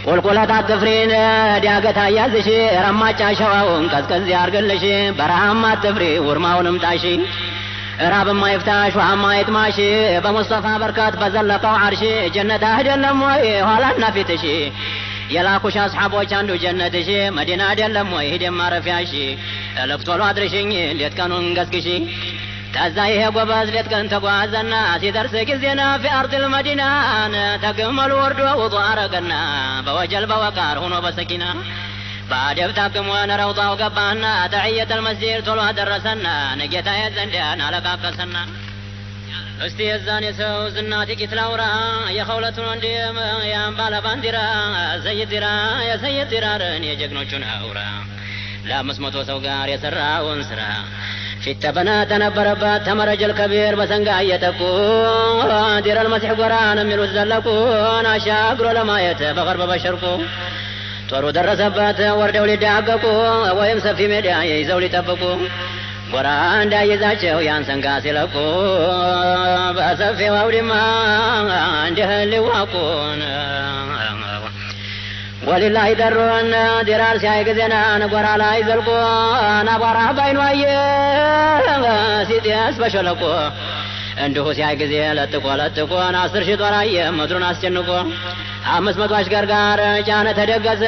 ቁልቁለት አትፍሪን ዳገት አያዝሽ ረማጫ ሸዋውን ቀዝቀዝ ያርግልሽ በረሃም አትፍሪ ውርማውንም ጣሺ ራብማ ይፍታሽ ወአማ ይጥማሽ በሙስጠፋ በርካት በዘለቀው ዓርሽ ጀነት አይደለም ወይ ኋላና ፊትሽ የላኩሽ አስሐቦች አንዱ ጀነትሽ መዲና አይደለም ወይ ሂደም ማረፊያሽ እልፍ ቶሎ አድርሽኝ ሌት ቀኑን ገስግሺ ታዛ ይሄ ጎበዝ ሌት ቀን ተጓዘና ሲደርስ ጊዜና ፊ አርድል መዲናን ተግመል ወርዶ ውጡ አረገና በወጀል በወቃር ሆኖ በሰኪና بعد بتاكمون روضة وقبانا تحية المسير طلوع درسنا نجيتا يزندان على كاكسنا استيزان يسو زناتي كتلاورا يا خولة الونديم يا مبالا باندرا سيدرا يا سيدرا رني جقنو چناورا لا مسمتو سوغار يسرا ونسرا في التبنات نبربات تمرج الكبير بسنقا يتكون دير المسيح قران من الزلكون عشاقر لما يتبغرب بشركو طورو درسبات وردو لدعقكو ويمسف ميدا يزو لتفكو قران دا يزاچو يانسنقا سلكو بأسفي وورما عنده اللواقون ولله درون درار شايق زنان قرا لا يزلقو نبرا بينو ايه سيدي اسبشلقو انده شايق زي لتقو ناصر شطور ايه مدرون اسجنقو 500 አሽከርጋር ጫነ ተደገሰ